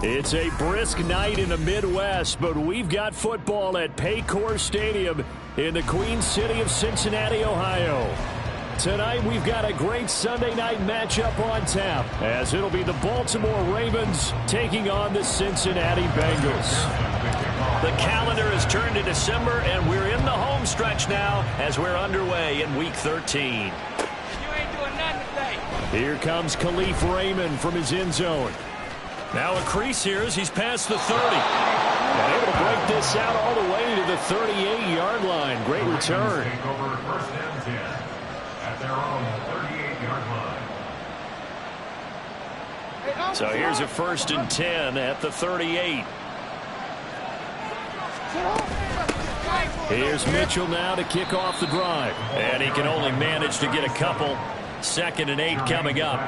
It's a brisk night in the Midwest, but we've got football at Paycor Stadium in the Queen City of Cincinnati, Ohio. Tonight, we've got a great Sunday night matchup on tap, as it'll be the Baltimore Ravens taking on the Cincinnati Bengals. The calendar has turned to December, and we're in the home stretch now as we're underway in Week 13. You ain't doing nothing today. Here comes Khalif Raymond from his end zone. Now a crease here as he's past the 30. And able to break this out all the way to the 38-yard line. Great return. So here's a 1st and 10 at the 38. Here's Mitchell now to kick off the drive. And he can only manage to get a couple. 2nd and 8 coming up.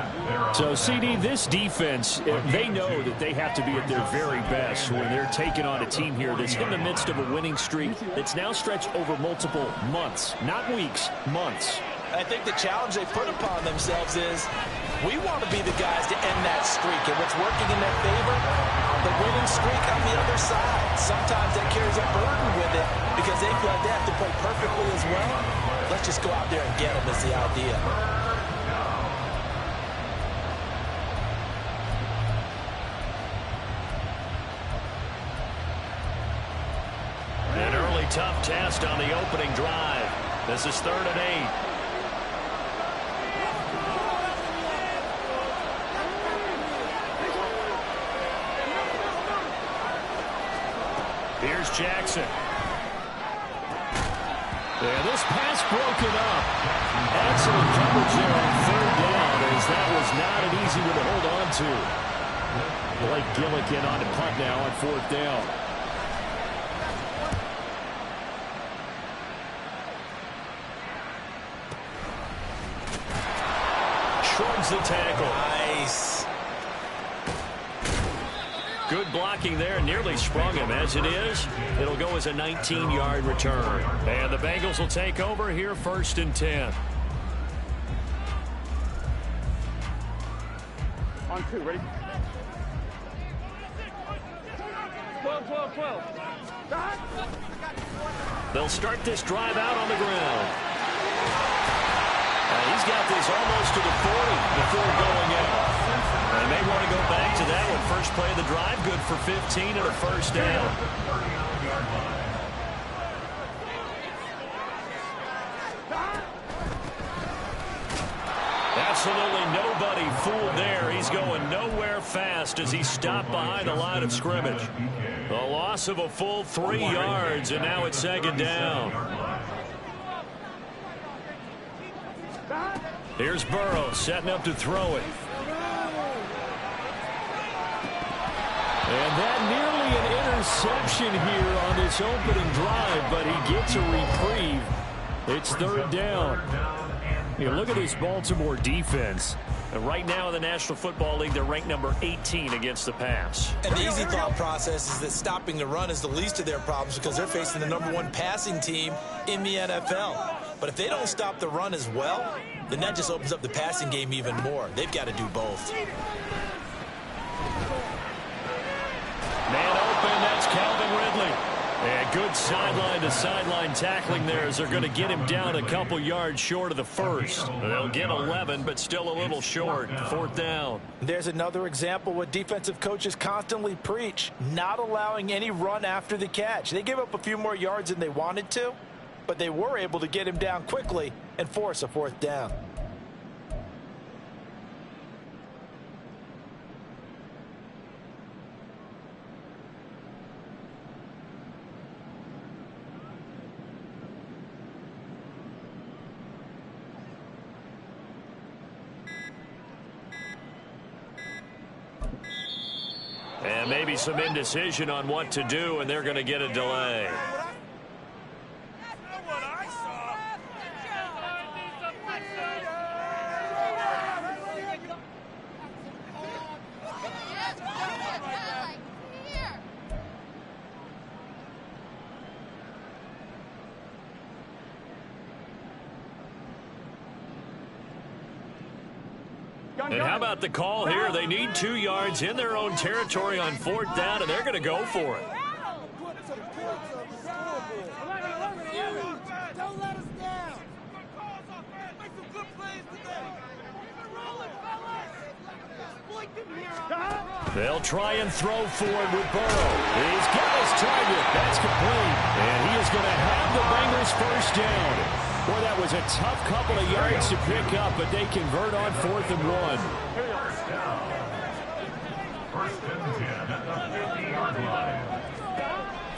So, CD, this defense, they know that they have to be at their very best when they're taking on a team here that's in the midst of a winning streak that's now stretched over multiple months, not weeks, months. I think the challenge they put upon themselves is we want to be the guys to end that streak. And what's working in their favor? The winning streak on the other side. Sometimes that carries a burden with it because they feel like they have to play perfectly as well. Let's just go out there and get them is the idea. An early tough test on the opening drive. This is 3rd and 8. Here's Jackson. Yeah, this pass broken up. Excellent coverage there on 3rd down, as that was not an easy one to hold on to. Blake Gillikin on the punt now on 4th down. Shrugs the tackle. Nice. Good blocking there, nearly sprung him. As it is, it'll go as a 19-yard return. And the Bengals will take over here, 1st and 10. On 2, ready? 12, 12, 12. They'll start this drive out on the ground. He's got this almost to the 40 before going out. And they want to go back to that one. First play of the drive, good for 15 and a 1st down. Absolutely nobody fooled there. He's going nowhere fast as he stopped behind the line of scrimmage. The loss of a full 3 yards, and now it's 2nd down. Here's Burrow setting up to throw it. And that nearly an interception here on this opening drive, but he gets a reprieve. It's 3rd down. You look at this Baltimore defense. And right now in the National Football League, they're ranked number 18 against the pass. And the easy thought process is that stopping the run is the least of their problems because they're facing the #1 passing team in the NFL. But if they don't stop the run as well, then that just opens up the passing game even more. They've got to do both. Man open, that's Calvin Ridley. And good sideline-to-sideline tackling there as they're going to get him down a couple yards short of the 1st. They'll get 11, but still a little short. 4th down. There's another example what defensive coaches constantly preach, not allowing any run after the catch. They gave up a few more yards than they wanted to, but they were able to get him down quickly and force a 4th down. And maybe some indecision on what to do, and they're going to get a delay. Gun And how about the call here? They need 2 yards in their own territory on 4th down, and they're going to go for it. Don't let us down. They'll try and throw for it with Burrow. He's got his target. That's complete. And he is going to have the Bengals first down. Boy, that was a tough couple of yards to pick up, but they convert on 4th and 1.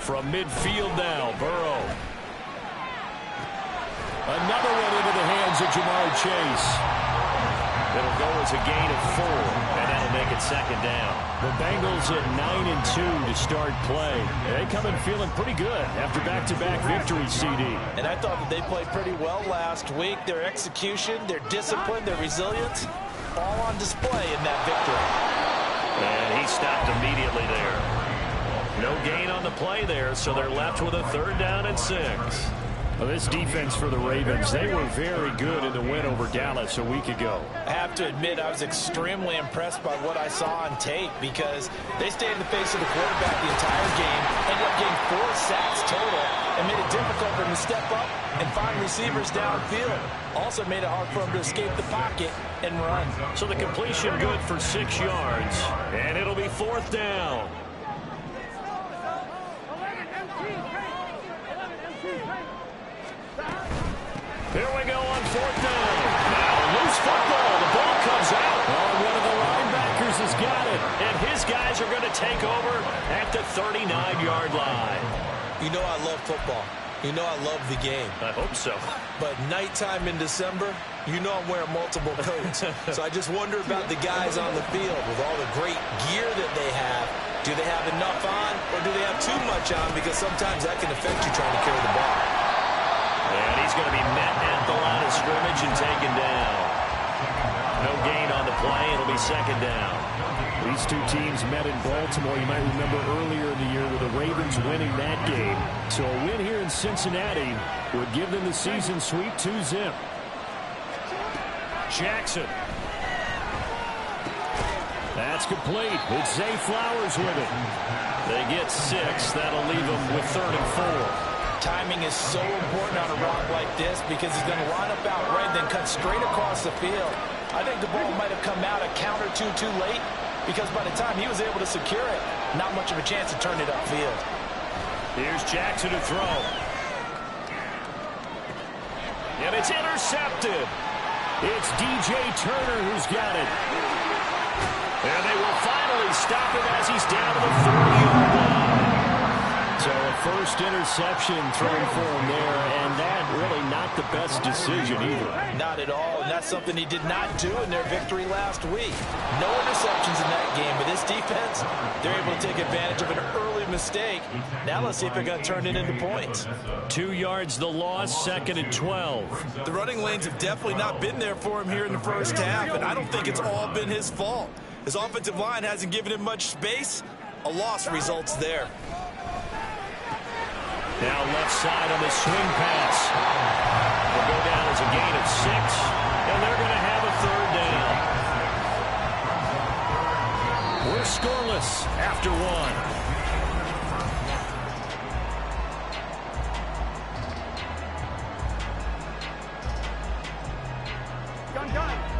From midfield now, Burrow. Another one into the hands of Jamar Chase. It'll go as a gain of 4, and that'll make it 2nd down. The Bengals at 9-2 to start play. They come in feeling pretty good after back-to-back victories, CD. And I thought that they played pretty well last week. Their execution, their discipline, their resilience, all on display in that victory. And he stopped immediately there. No gain on the play there, so they're left with a 3rd down and 6. Well, this defense for the Ravens, they were very good in the win over Dallas a week ago. I have to admit, I was extremely impressed by what I saw on tape because they stayed in the face of the quarterback the entire game, ended up getting 4 sacks total, and made it difficult for him to step up and find receivers downfield. Also made it hard for him to escape the pocket and run. So the completion good for 6 yards, and it'll be 4th down. Here we go on 4th down. Now, loose football. The ball comes out. Oh, one of the linebackers has got it. And his guys are going to take over at the 39-yard line. You know I love football. You know I love the game. I hope so. But nighttime in December, you know I'm wearing multiple coats. So I just wonder about the guys on the field with all the great gear that they have. Do they have enough on, or do they have too much on? Because sometimes that can affect you trying to carry the ball. And he's going to be met at the line of scrimmage and taken down. No gain on the play. It'll be 2nd down. These two teams met in Baltimore. You might remember earlier in the year with the Ravens winning that game. So a win here in Cincinnati would give them the season sweep 2-zip. Jackson. That's complete. It's Zay Flowers with it. They get 6. That'll leave them with 3rd and 4. Timing is so important on a route like this because he's going to line up out right, then cut straight across the field. I think the ball might have come out a count or two too late because by the time he was able to secure it, not much of a chance to turn it upfield. Here's Jackson to throw. And it's intercepted. It's DJ Turner who's got it. And they will finally stop him as he's down to the 40-yard line. So a first interception thrown for him there, and that really not the best decision either. Not at all, and that's something he did not do in their victory last week. No interceptions in that game, but this defense, they're able to take advantage of an early mistake. Now let's see if they're going to turn it into points. 2 yards the loss, 2nd and 12. The running lanes have definitely not been there for him here in the first half, and I don't think it's all been his fault. His offensive line hasn't given him much space. A loss results there. Now left side on the swing pass. Will go down as a gain of 6, and they're going to have a 3rd down. We're scoreless after 1.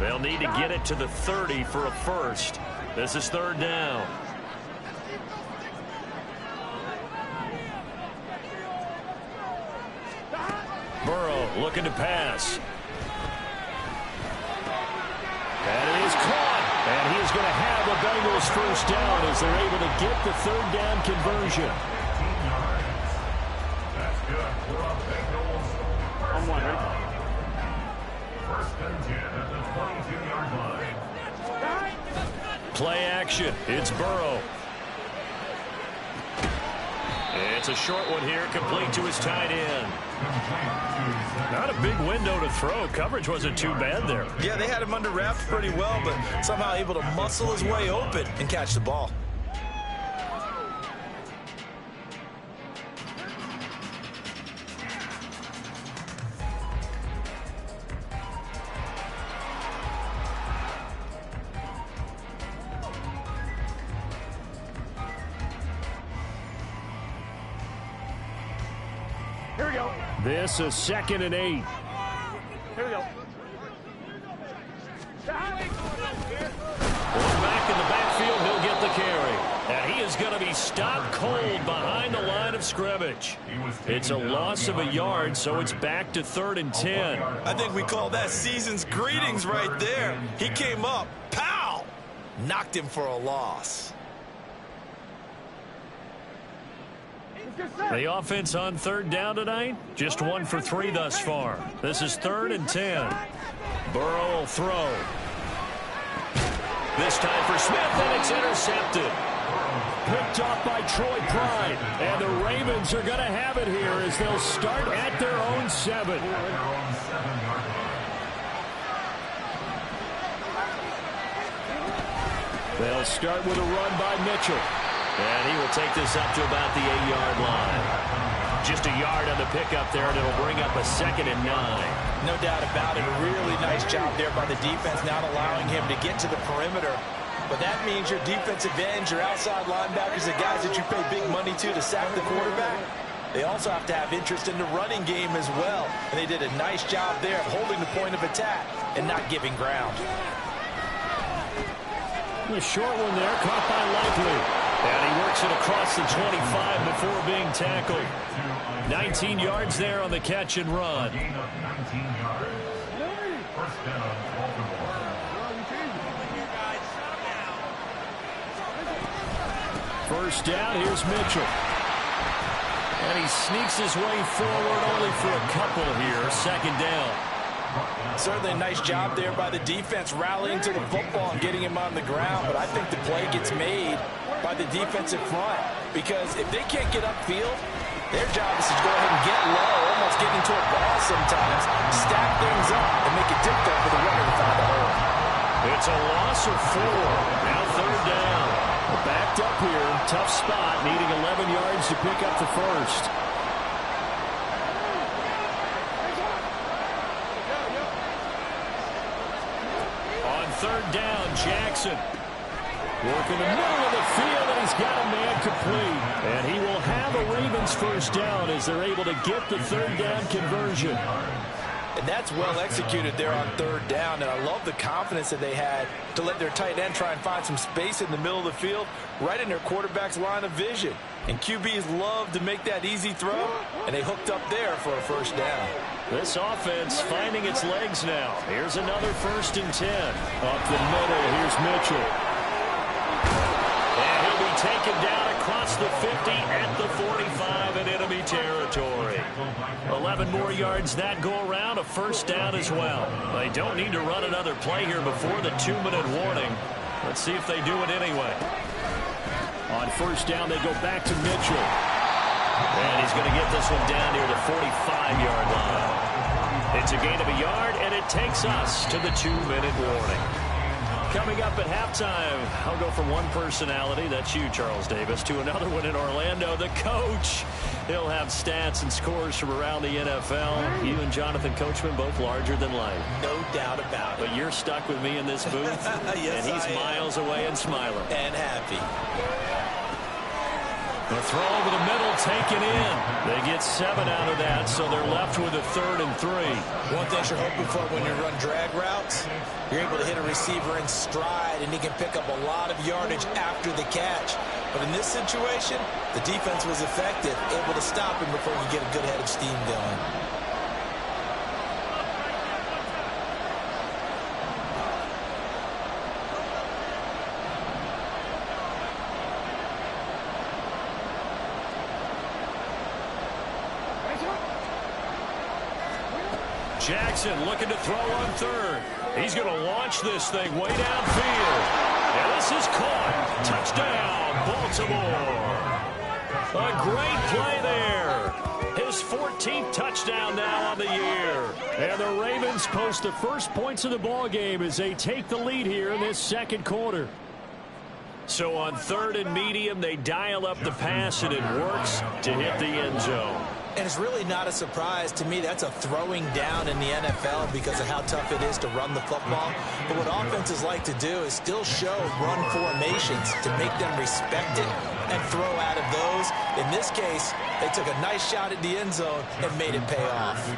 They'll need to get it to the 30 for a first. This is 3rd down. Burrow looking to pass. And it is caught. And he is going to have the Bengals first down as they're able to get the 3rd down conversion. That's good for the Bengals. On 1, ready? 1st and 10 at the 22-yard line. Play action. It's Burrow. It's a short one here, complete to his tight end. Not a big window to throw. Coverage wasn't too bad there. Yeah, they had him under wraps pretty well, but somehow able to muscle his way open and catch the ball. Here we go. This is 2nd and 8. Here we go. Back in the backfield, he'll get the carry. And he is going to be stopped cold behind the line of scrimmage. It's a loss of a yard, so it's back to 3rd and 10. I think we call that season's greetings right there. He came up, pow! Knocked him for a loss. The offense on 3rd down tonight, just 1 for 3 thus far. This is 3rd and 10. Burrow will throw. This time for Smith, and it's intercepted. Picked off by Troy Pride. And the Ravens are going to have it here as they'll start at their own 7. They'll start with a run by Mitchell. And he will take this up to about the 8-yard line. Just a yard on the pickup there, and it'll bring up a 2nd and 9. No doubt about it. A really nice job there by the defense, not allowing him to get to the perimeter. But that means your defensive ends, your outside linebackers, the guys that you pay big money to sack the quarterback, they also have to have interest in the running game as well. And they did a nice job there of holding the point of attack and not giving ground. The short one there, caught by Likely. And he works it across the 25 before being tackled. 19 yards there on the catch and run. First down, here's Mitchell. And he sneaks his way forward only for a couple here. 2nd down. Certainly a nice job there by the defense rallying to the football and getting him on the ground. But I think the play gets made by the defensive front, because if they can't get upfield, their job is to go ahead and get low, almost get into a ball sometimes, stack things up, and make it difficult for the runner to find a hole. It's a loss of 4. Now 3rd down. Backed up here, tough spot, needing 11 yards to pick up the first. On 3rd down, Jackson. Working the middle of the field, and he's got a man complete. And he will have a Ravens first down as they're able to get the 3rd down conversion. And that's well executed there on 3rd down. And I love the confidence that they had to let their tight end try and find some space in the middle of the field, right in their quarterback's line of vision. And QBs love to make that easy throw, and they hooked up there for a first down. This offense finding its legs now. Here's another 1st and 10. Up the middle, here's Mitchell. And he'll be taken down across the 50 at the 45 in enemy territory. 11 more yards that go around, a first down as well. They don't need to run another play here before the 2-minute warning. Let's see if they do it anyway. On first down, they go back to Mitchell. And he's going to get this one down near the 45-yard line. It's a gain of a yard, and it takes us to the 2-minute warning. Coming up at halftime, I'll go from one personality, that's you, Charles Davis, to another one in Orlando, the coach. He'll have stats and scores from around the NFL. You and Jonathan Coachman, both larger than life. No doubt about it. But you're stuck with me in this booth, yes, and he's miles away and smiling. And happy. The throw over the middle taken in. They get 7 out of that, so they're left with a 3rd and 3. One thing you're hoping for when you run drag routes, you're able to hit a receiver in stride, and he can pick up a lot of yardage after the catch. But in this situation, the defense was effective, able to stop him before you get a good head of steam going. Jackson looking to throw on 3rd. He's going to launch this thing way downfield. And this is caught. Touchdown, Baltimore. A great play there. His 14th touchdown now on the year. And the Ravens post the first points of the ball game as they take the lead here in this 2nd quarter. So on 3rd and medium, they dial up the pass, and it works to hit the end zone. And it's really not a surprise to me. That's a throwing down in the NFL because of how tough it is to run the football. But what offenses like to do is still show run formations to make them respect it and throw out of those. In this case, they took a nice shot at the end zone and made it pay off.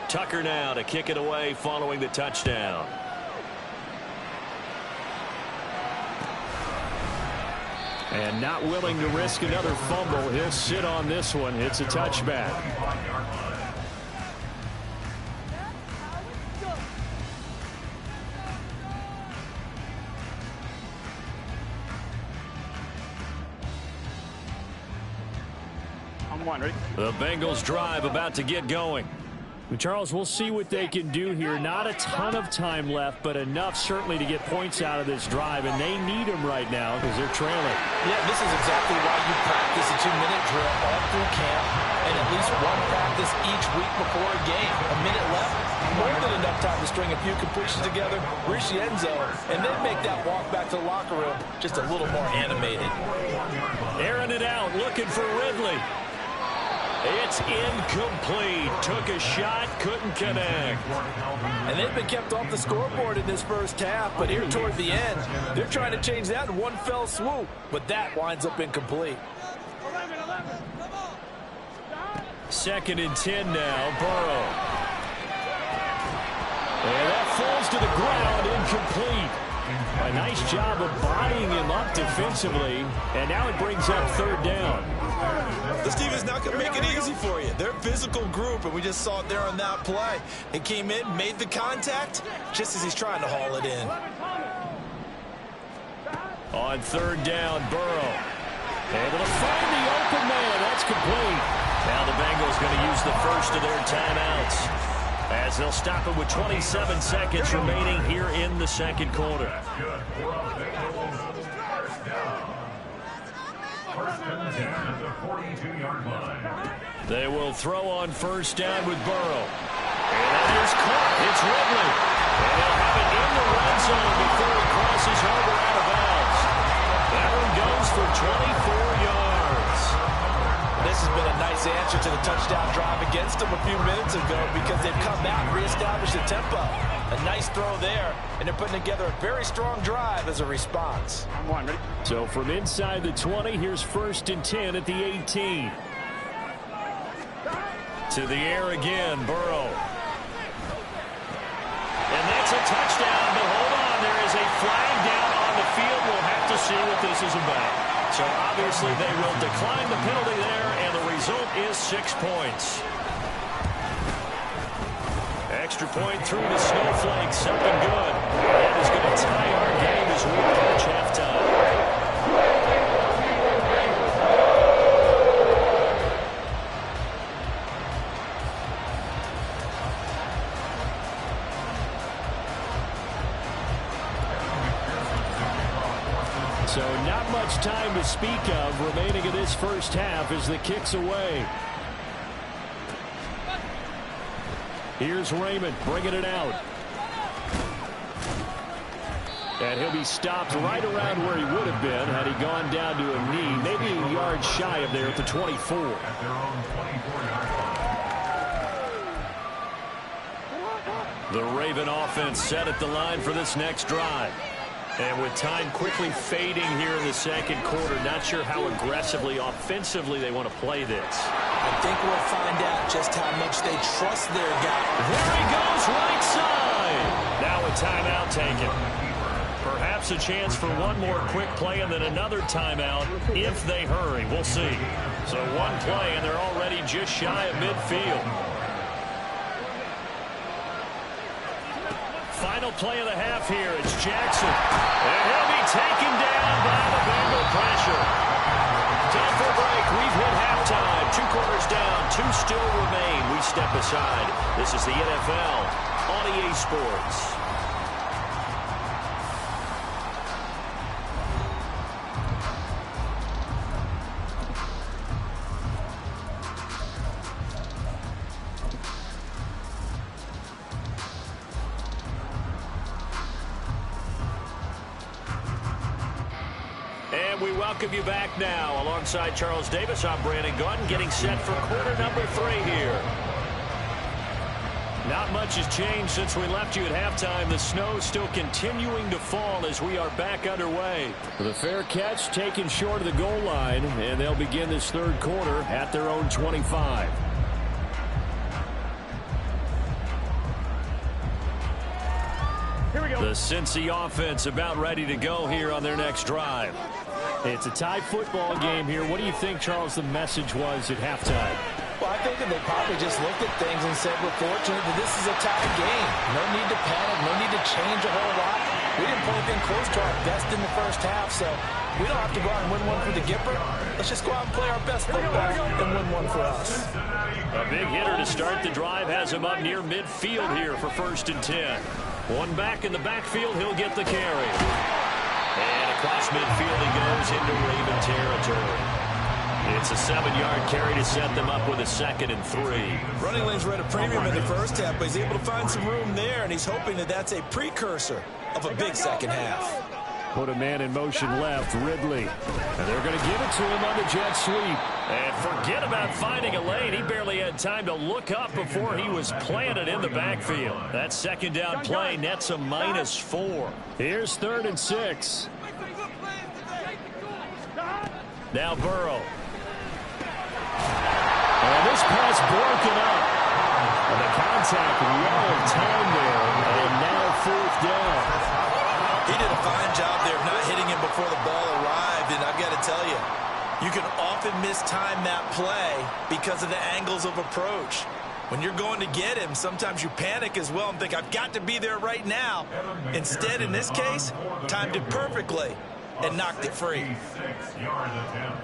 Tucker now to kick it away following the touchdown. And not willing to risk another fumble. He'll sit on this one. It's a touchback. I'm one, ready? The Bengals drive about to get going. Charles, we'll see what they can do here. Not a ton of time left, but enough certainly to get points out of this drive, and they need them right now because they're trailing. Yeah, this is exactly why you practice a 2-minute drill all through camp and at least one practice each week before a game. A minute left, more than enough time to string a few completions together, reach the end zone, and then make that walk back to the locker room just a little more animated. Airing it out, looking for Ridley. It's incomplete. Took a shot, couldn't connect. And they've been kept off the scoreboard in this first half, but here toward the end, they're trying to change that in one fell swoop, but that winds up incomplete. 2nd and 10 now, Burrow. And that falls to the ground, incomplete. A nice job of bodying him up defensively, and now it brings up 3rd down. This team is not going to make it easy for you. They're a physical group, and we just saw it there on that play. It came in, made the contact, just as he's trying to haul it in. On 3rd down, Burrow. Able to find the open man. That's complete. Now the Bengals going to use the first of their timeouts, as they'll stop it with 27 seconds remaining here in the 2nd quarter. They will throw on 1st down with Burrow. And that is caught. It's Ridley. And they'll have it in the red zone before he crosses over out of bounds. That one goes for 24 yards. This has been a nice answer to the touchdown drive against them a few minutes ago because they've come back, reestablished the tempo. A nice throw there, and they're putting together a very strong drive as a response. I'm one, ready? So from inside the 20, here's 1st and 10 at the 18. To the air again, Burrow. And that's a touchdown, but hold on, there is a flag down on the field. We'll have to see what this is about. So obviously they will decline the penalty there, and the result is 6 points. Extra point through the Snowflake, something good. That is going to tie our game as we approach halftime. So not much time to speak of remaining in this first half as the kick's away. Here's Raymond bringing it out. And he'll be stopped right around where he would have been had he gone down to a knee, maybe a yard shy of there at the 24. The Raven offense set at the line for this next drive. And with time quickly fading here in the 2nd quarter, not sure how aggressively, offensively they want to play this. I think we'll find out just how much they trust their guy. There he goes, right side. Now a timeout taken. Perhaps a chance for one more quick play and then another timeout if they hurry. We'll see. So one play, and they're already just shy of midfield. Final play of the half here. It's Jackson. And he'll be taken down by the Bengal pressure. Time for a break. We've hit halftime. 2 quarters down. 2 still remain. We step aside. This is the NFL on EA Sports. And we welcome you back now. Alongside Charles Davis, I'm Brandon Gaudin, getting set for quarter number 3 here. Not much has changed since we left you at halftime. The snow still continuing to fall as we are back underway. The fair catch taken short of the goal line, and they'll begin this third quarter at their own 25. Here we go. The Cincy offense about ready to go here on their next drive. It's a tie football game here. What do you think, Charles, the message was at halftime? Well, I think that they probably just looked at things and said, we're fortunate that this is a tied game. No need to panic, no need to change a whole lot. We didn't play anything close to our best in the first half, so we don't have to go out and win one for the Gipper. Let's just go out and play our best football and win one for us. A big hitter to start the drive has him up near midfield here for 1st and 10. One back in the backfield, he'll get the carry. And across midfield he goes into Raven territory. It's a 7-yard carry to set them up with a 2nd and 3. Running lanes were at a premium in the first half, but he's able to find some room there, and he's hoping that that's a precursor of a big second half. Put a man in motion left, Ridley. And they're going to give it to him on the jet sweep. And forget about finding a lane. He barely had time to look up before he was planted in the backfield. That second down play nets a -4. Here's 3rd and 6. Now Burrow. And this pass broken up. And the contact well timed there. And now 4th down. He did a fine job there of not hitting him before the ball arrived, and I've got to tell you, you can often mistime that play because of the angles of approach. When you're going to get him, sometimes you panic as well and think, I've got to be there right now. Instead, in this case, timed it perfectly and knocked it free. 6-yard attempt.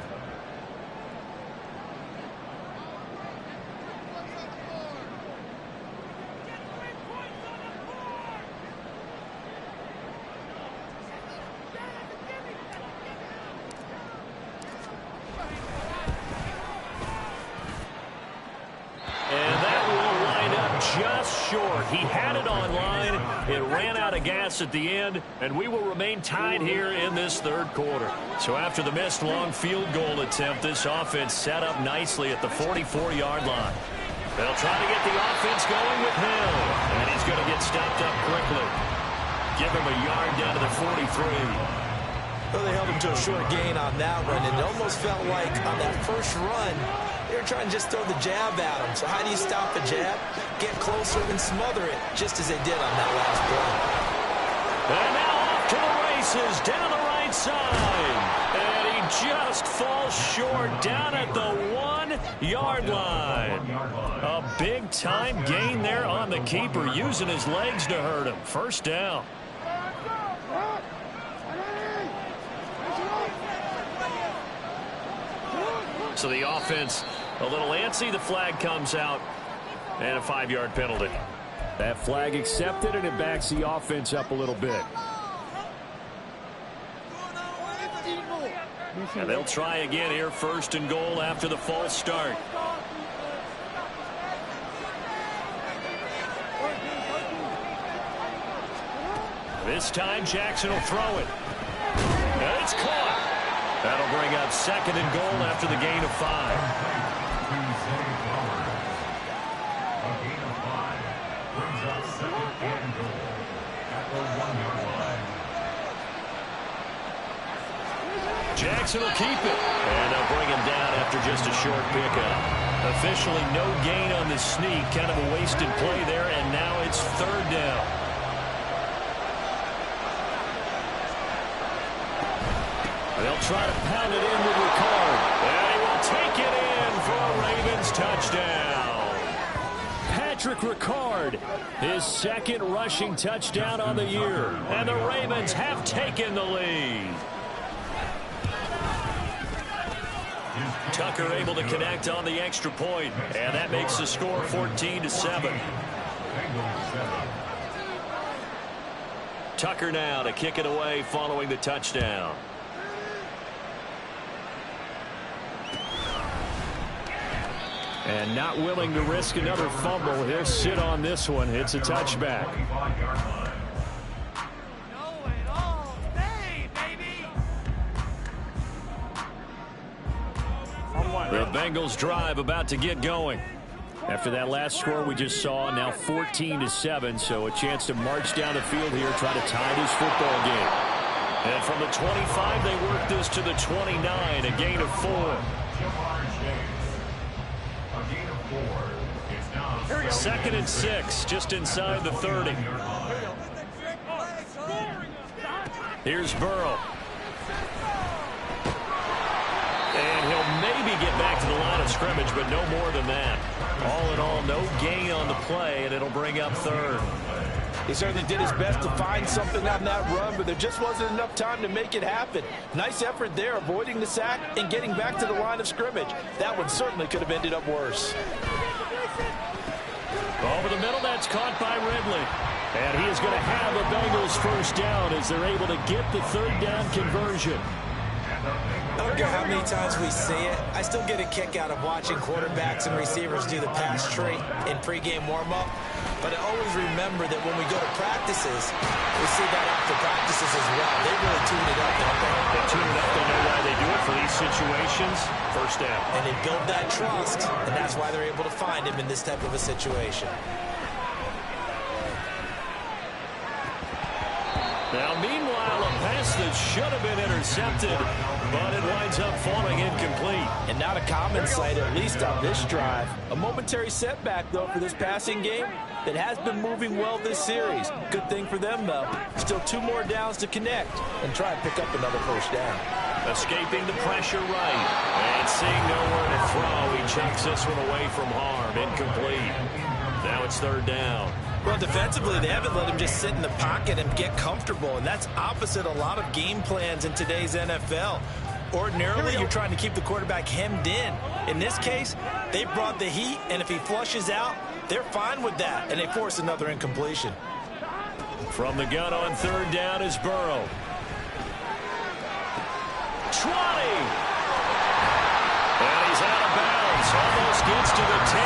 Short. He had it on line. It ran out of gas at the end, and we will remain tied here in this third quarter. So after the missed long field goal attempt, this offense set up nicely at the 44-yard line. They'll try to get the offense going with Hill, and he's going to get stopped up quickly. Give him a yard down to the 43. Well, they held him to a short gain on that one, and it almost felt like on that first run, they were trying to just throw the jab at him. So how do you stop the jab? Get closer and smother it, just as they did on that last play. And now off to the races, down the right side. And he just falls short down at the 1-yard line. A big-time gain there on the keeper, using his legs to hurt him. 1st down. So the offense a little antsy. The flag comes out, and a 5-yard penalty. That flag accepted, and it backs the offense up a little bit. And they'll try again here, 1st and goal after the false start. This time Jackson will throw it. And it's caught. That'll bring up 2nd and goal after the gain of 5. A gain of 5 brings up 2nd and goal at the 1-yard line. Jackson will keep it. And they'll bring him down after just a short pickup. Officially no gain on the sneak. Kind of a wasted play there, and now it's 3rd down. They'll try to pound it in with Ricard. And he will take it in for a Ravens touchdown. Patrick Ricard, his 2nd rushing touchdown on the year. And the Ravens have taken the lead. Tucker able to connect on the extra point. And that makes the score 14-7. Tucker now to kick it away following the touchdown. And not willing to risk another fumble. He'll sit on this one. It's a touchback. The Bengals drive about to get going. After that last score we just saw, now 14-7, so a chance to march down the field here, try to tie this football game. And from the 25, they work this to the 29, a gain of 4. 2nd and 6, just inside the 30. Here's Burrow. And he'll maybe get back to the line of scrimmage, but no more than that. All in all, no gain on the play, and it'll bring up 3rd. He certainly did his best to find something on that run, but there just wasn't enough time to make it happen. Nice effort there, avoiding the sack and getting back to the line of scrimmage. That one certainly could have ended up worse. Over the middle, that's caught by Ridley. And he is going to have the Bengals first down as they're able to get the 3rd down conversion. I don't care how many times we see it, I still get a kick out of watching quarterbacks and receivers do the pass tree in pregame warm-up. But I always remember that when we go to practices, we see that after practices as well. They really tune it up, don't they? They tune it up. They know why they do it for these situations. First down. And they build that trust, and that's why they're able to find him in this type of a situation. Now, meanwhile, a pass that should have been intercepted, but it winds up falling incomplete. And not a common sight, at least on this drive. A momentary setback, though, for this passing game that has been moving well this series. Good thing for them, though. Still 2 more downs to connect and try and pick up another first down. Escaping the pressure right. And seeing nowhere to throw, he chucks this one away from harm. Incomplete. Now it's 3rd down. Well, defensively, they haven't let him just sit in the pocket and get comfortable, and that's opposite a lot of game plans in today's NFL. Ordinarily, you're trying to keep the quarterback hemmed in. In this case, they brought the heat, and if he flushes out, they're fine with that, and they force another incompletion. From the gun on 3rd down is Burrow. 20! And he's out of bounds. Almost gets to the 10.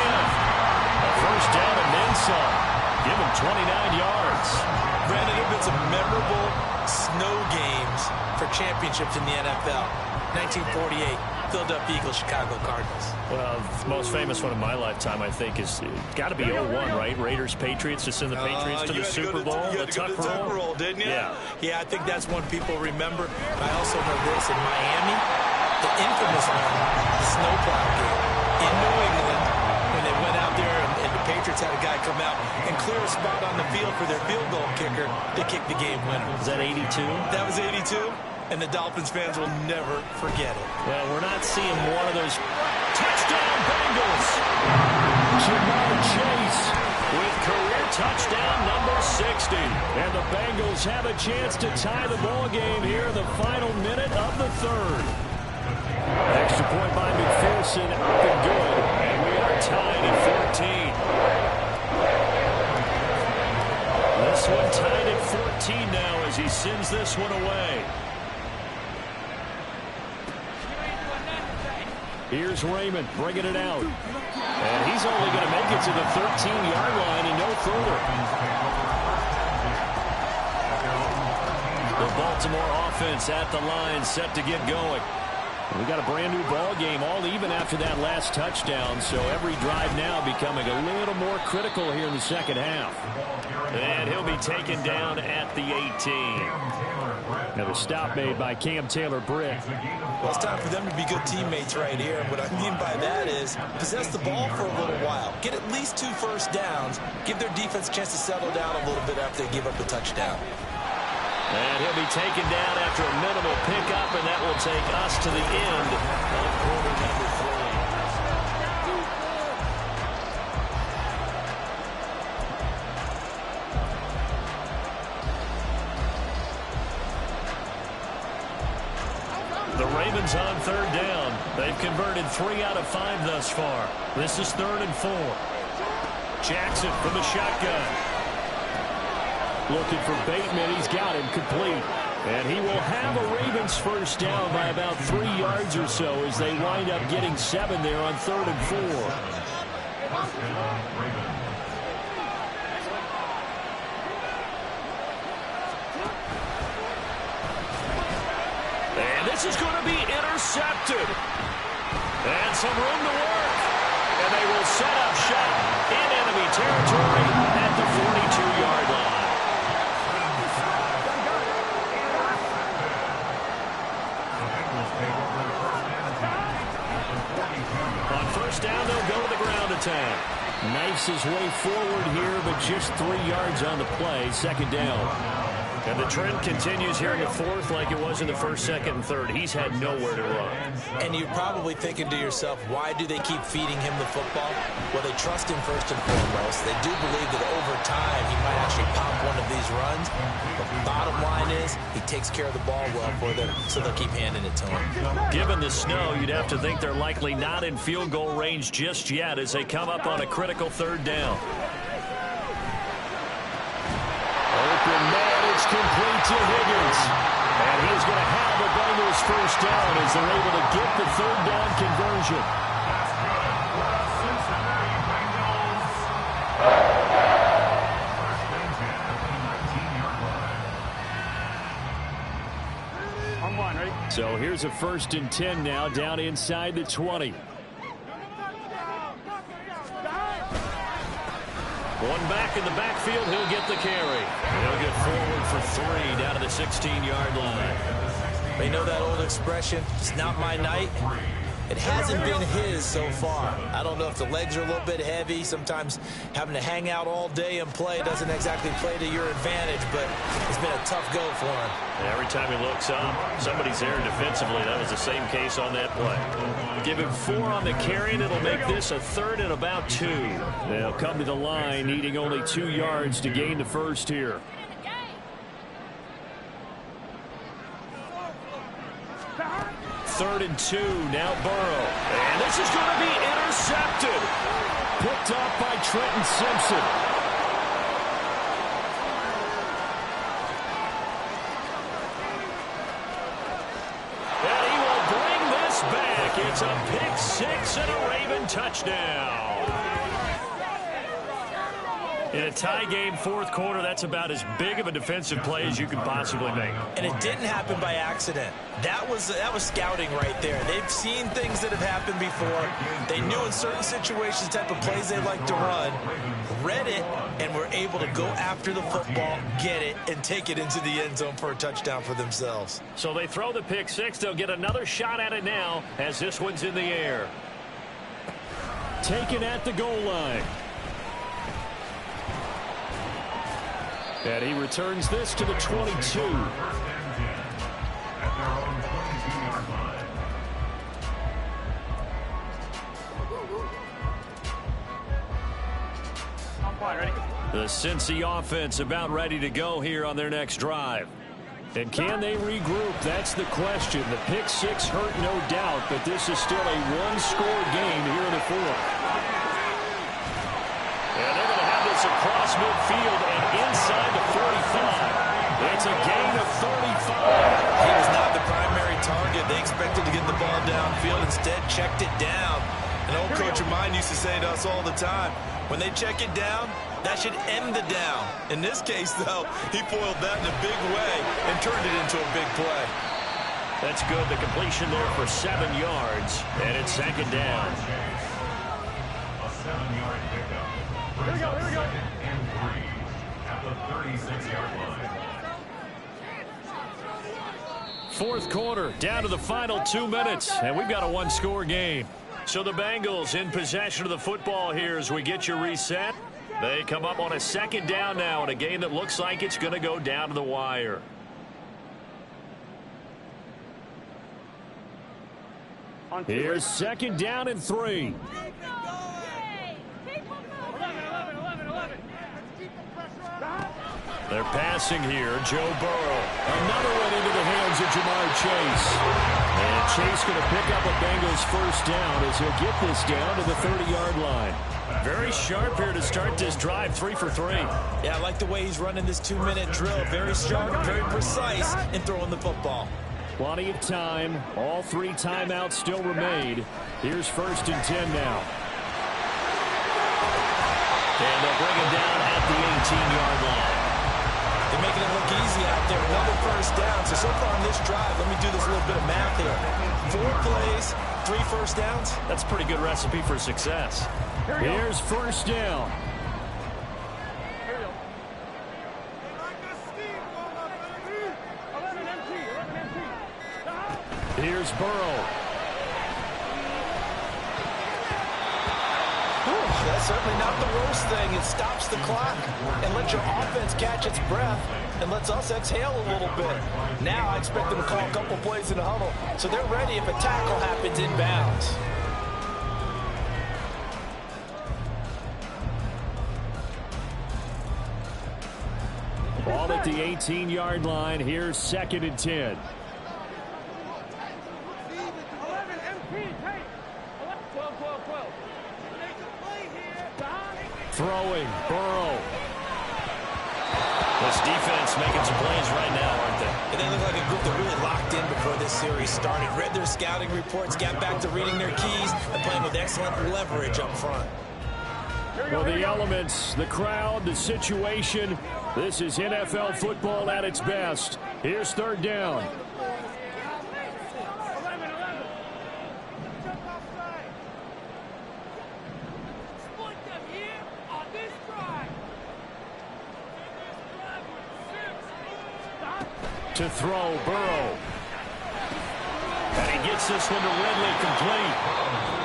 A first down and then some. Give him 29 yards. Brandon, there have been some memorable snow games for championships in the NFL. 1948, Philadelphia Eagles, Chicago Cardinals. Well, the most famous one of my lifetime, I think, is got to be 01, right? Raiders, Patriots, to send the Patriots to the Super Bowl. You had to go to the Tuck roll, didn't you? Yeah, I think that's one people remember. I also know this in Miami, the infamous one, the snowplow game in New England, when they went out there and the Patriots had a guy come out and clear a spot on the field for their field goal kicker to kick the game winner. Was that 82? That was 82, and the Dolphins fans will never forget it. Well, we're not seeing one of those. Touchdown, Bengals! Jamar Chase with career touchdown number 60. And the Bengals have a chance to tie the ball game here in the final minute of the 3rd. Extra point by McPherson, up and good. And we are tied at 14. This one tied at 14 now as he sends this one away. Here's Raymond bringing it out. And he's only going to make it to the 13-yard line and no further. The Baltimore offense at the line, set to get going. We got a brand new ball game, all even after that last touchdown, so every drive now becoming a little more critical here in the 2nd half. And he'll be taken down at the 18. Now the stop made by Cam Taylor-Britt. Well, it's time for them to be good teammates right here. And what I mean by that is possess the ball for a little while. Get at least 2 first downs. Give their defense a chance to settle down a little bit after they give up the touchdown. And he'll be taken down after a minimal pickup, and that will take us to the end of quarter number 3. The Ravens on 3rd down. They've converted 3 out of 5 thus far. This is 3rd and 4. Jackson from the shotgun. Looking for Bateman. He's got him complete. And he will have a Ravens first down by about 3 yards or so as they wind up getting 7 there on 3rd and 4. And this is going to be intercepted. And some room to work. And they will set up shop time. Knifes his way forward here, but just 3 yards on the play. Second down. And the trend continues here in the fourth like it was in the first, second, and third. He's had nowhere to run. And you're probably thinking to yourself, why do they keep feeding him the football? Well, they trust him first and foremost. They do believe that over time he might actually pop one of these runs. But the bottom line is he takes care of the ball well for them, so they'll keep handing it to him. Given the snow, you'd have to think they're likely not in field goal range just yet as they come up on a critical third down. Open man, it's complete to Higgins. And he's going to have the Bengals first down as they're able to get the third down conversion. So here's a 1st and 10 now down inside the 20. One back in the backfield, he'll get the carry. He'll get forward for 3 down to the 16-yard line. They know that old expression, it's not my night. It hasn't been his so far. I don't know if the legs are a little bit heavy. Sometimes having to hang out all day and play doesn't exactly play to your advantage, but it's been a tough go for him. And every time he looks up, somebody's there defensively. That was the same case on that play. Give him 4 on the carry, and it'll make this a 3rd and about 2. They'll come to the line, needing only 2 yards to gain the first here. Third and 2, now Burrow. And this is going to be intercepted. Picked off by Trenton Simpson. And he will bring this back. It's a pick 6 and a Raven touchdown. In a tie game, fourth quarter, that's about as big of a defensive play as you could possibly make. And it didn't happen by accident. That was scouting right there. They've seen things that have happened before. They knew in certain situations the type of plays they like to run, read it, and were able to go after the football, get it, and take it into the end zone for a touchdown for themselves. So they throw the pick 6. They'll get another shot at it now as this one's in the air. Taken at the goal line. And he returns this to the 22. The Cincy offense about ready to go here on their next drive. And can they regroup? That's the question. The pick 6 hurt, no doubt, but this is still a one-score game here in the fourth. And they're going to have this across midfield and inside the 45. It's a gain of 35. He was not the primary target. They expected to get the ball downfield. Instead, checked it down. An old coach of mine used to say to us all the time, when they check it down, that should end the down. In this case, though, he foiled that in a big way and turned it into a big play. That's good. The completion there for 7 yards, and it's second down. A 7-yard pickup. Here we go. Second and 3 at the 36-yard line. Fourth quarter, down to the final 2 minutes, and we've got a one-score game. So the Bengals in possession of the football here as we get you reset. They come up on a second down now in a game that looks like it's going to go down to the wire. Here's second down and 3. They're passing here. Joe Burrow. Another one into the hands of Jamar Chase. And Chase going to pick up a Bengals first down as he'll get this down to the 30-yard line. Very sharp here to start this drive, 3 for 3. Yeah, I like the way he's running this 2-minute drill. Very sharp, very precise in throwing the football. Plenty of time. All 3 timeouts still remain. Here's 1st and 10 now. And they'll bring him down at the 18-yard line. They're making it look easy out there. Another first down. So far on this drive, let me do this little bit of math here. 4 plays, 3 first downs. That's a pretty good recipe for success. Here's first down. Here's Burrow. That's certainly not the worst thing. It stops the clock and lets your offense catch its breath and lets us exhale a little bit. Now I expect them to call a couple plays in the huddle so they're ready if a tackle happens inbounds. Ball at the 18-yard line. Here's 2nd and 10. Throwing, Burrow. This defense making some plays right now, aren't they? And they look like a group that really locked in before this series started. Read their scouting reports, got back to reading their keys, and playing with excellent leverage up front. Well, the elements, the crowd, the situation, this is NFL football at its best. Here's 3rd down. To throw, Burrow. And he gets this one to Ridley, complete.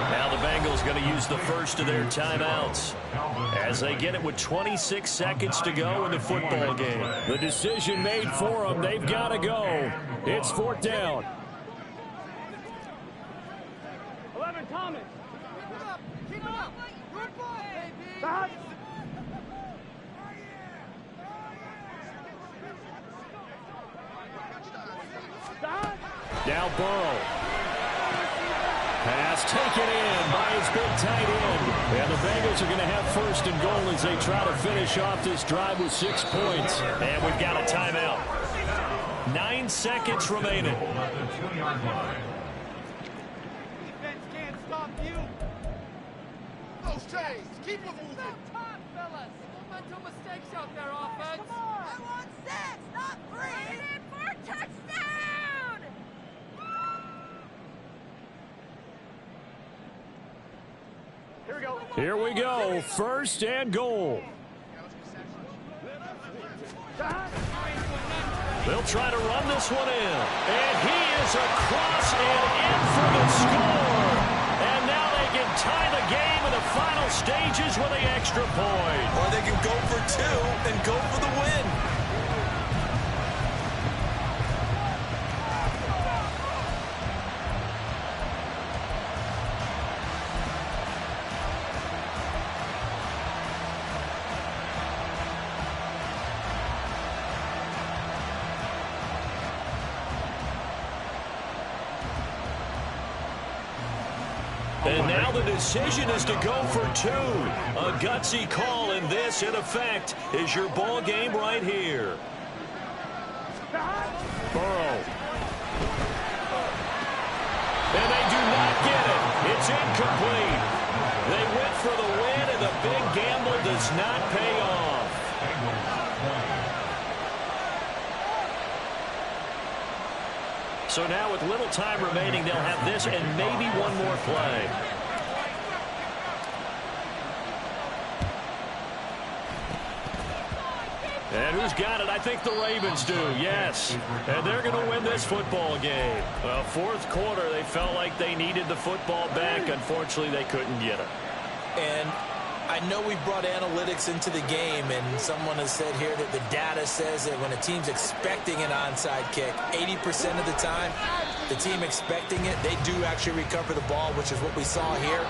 Now the Bengals going to use the first of their timeouts as they get it with 26 seconds to go in the football game. The decision made for them. They've got to go. It's 4th down. 11, Thomas. Keep up. Good ball, baby. Now Burrow. Pass taken in by his big tight end. And the Bengals are going to have 1st and goal as they try to finish off this drive with 6 points. And we've got a timeout. 9 seconds remaining. Defense can't stop you. Those chains, keep them moving. Time, fellas. Mental mistakes out there, offense. Come on. I want 6, not 3. And for touchdown. Here we go. 1st and goal. They'll try to run this one in. And he is across and in for the score. And now they can tie the game in the final stages with the extra point. Or they can go for 2 and go for the win. And now the decision is to go for 2. A gutsy call, and this, in effect, is your ball game right here. Burrow. And they do not get it. It's incomplete. They went for the win, and the big gamble does not pay off. So now with little time remaining, they'll have this and maybe one more play. And who's got it? I think the Ravens do, yes. And they're going to win this football game. 4th quarter, they felt like they needed the football back. Unfortunately, they couldn't get it. And I know we brought analytics into the game, and someone has said here that the data says that when a team's expecting an onside kick, 80% of the time, the team expecting it, they do actually recover the ball, which is what we saw here.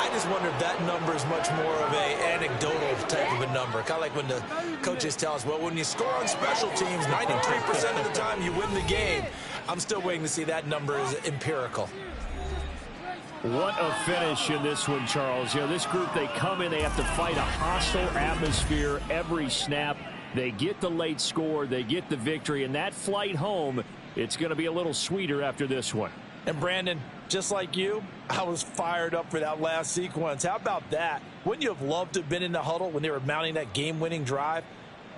I just wonder if that number is much more of an anecdotal type of a number. Kind of like when the coaches tell us, well, when you score on special teams, 93% of the time you win the game. I'm still waiting to see that number is empirical. What a finish in this one, Charles. You know, this group, they come in, they have to fight a hostile atmosphere every snap. They get the late score, they get the victory, and that flight home, it's going to be a little sweeter after this one. And Brandon, just like you, I was fired up for that last sequence. How about that? Wouldn't you have loved to have been in the huddle when they were mounting that game-winning drive?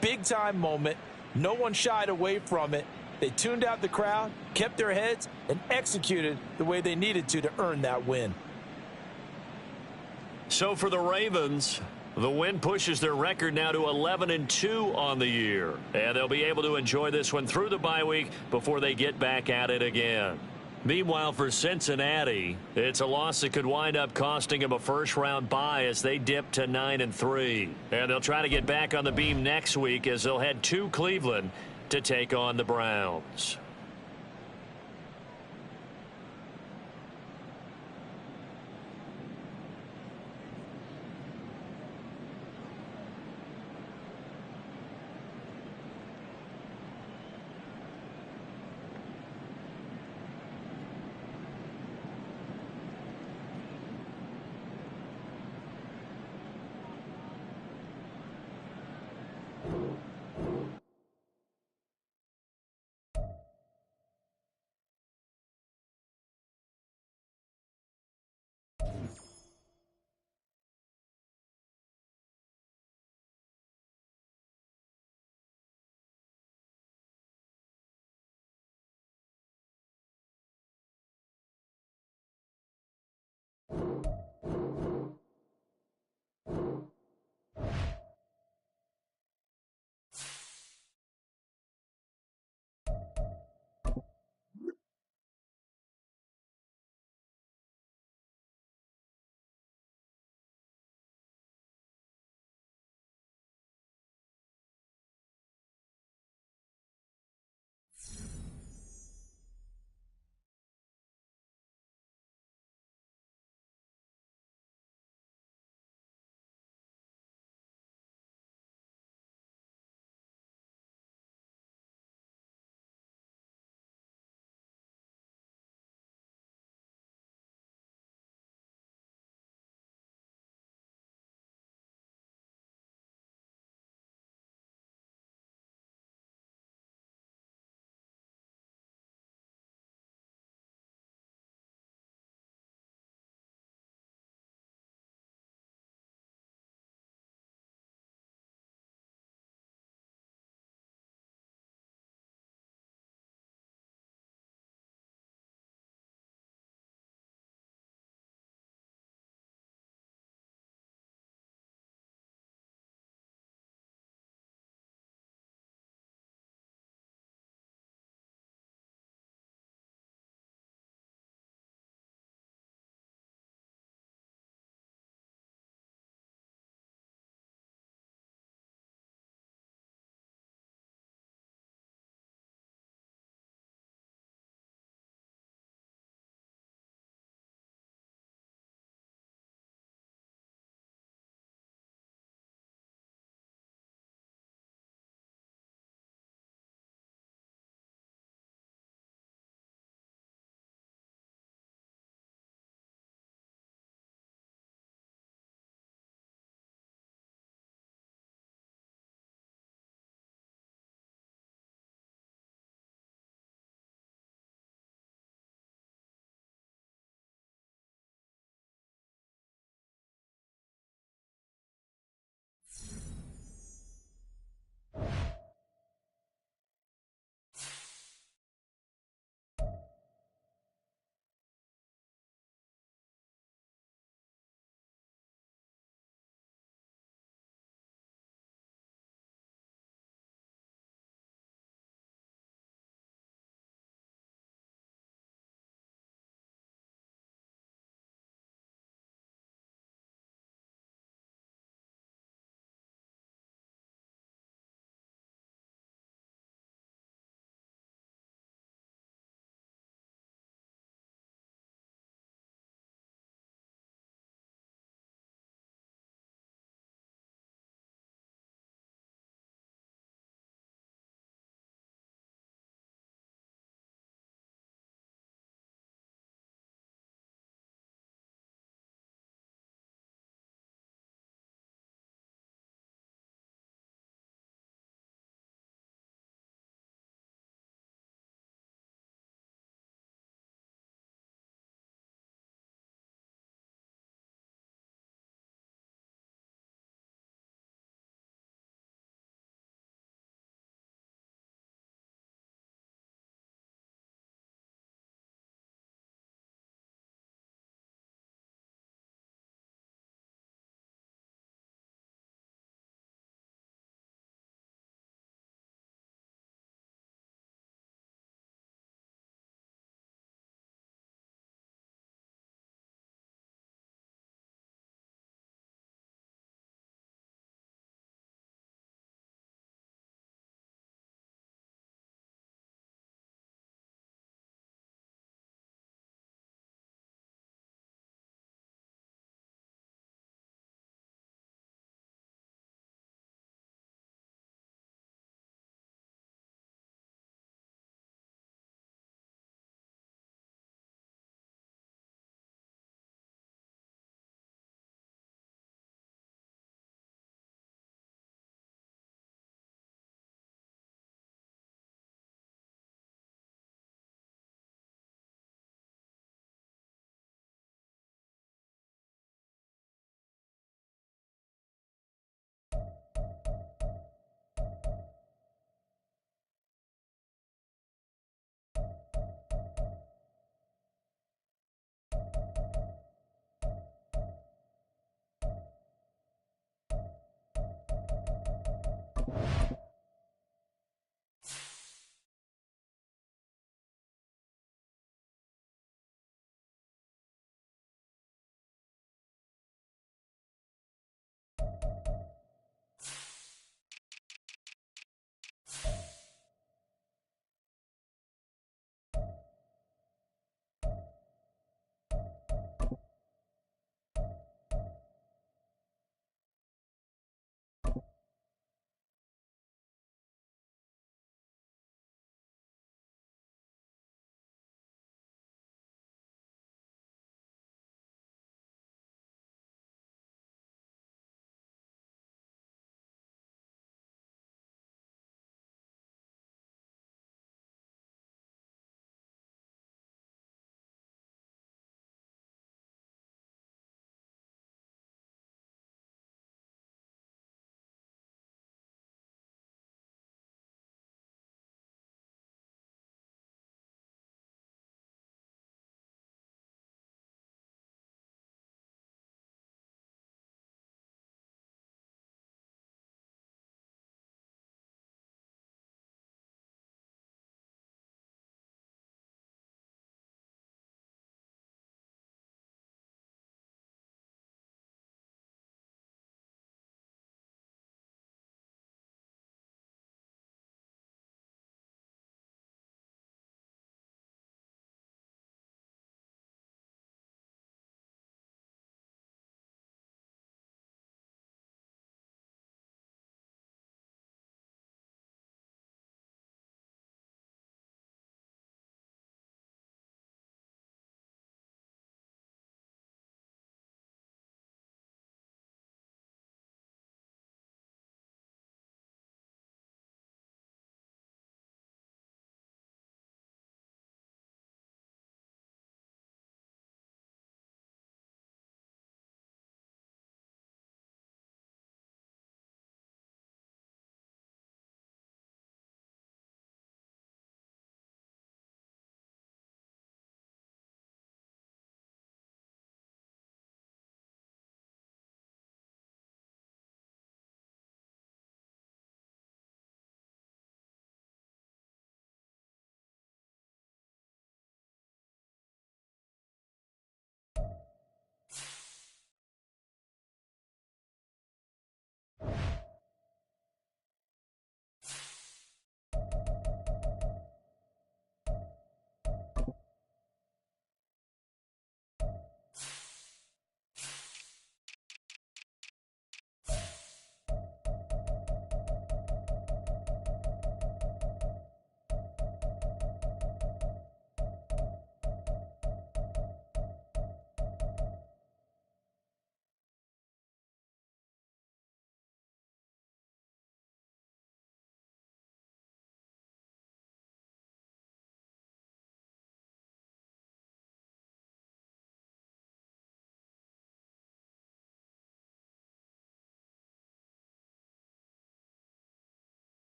Big-time moment. No one shied away from it. They tuned out the crowd, kept their heads, and executed the way they needed to earn that win. So for the Ravens, the win pushes their record now to 11-2 on the year. And they'll be able to enjoy this one through the bye week before they get back at it again. Meanwhile, for Cincinnati, it's a loss that could wind up costing them a first-round bye as they dip to 9-3. And they'll try to get back on the beam next week as they'll head to Cleveland to take on the Browns.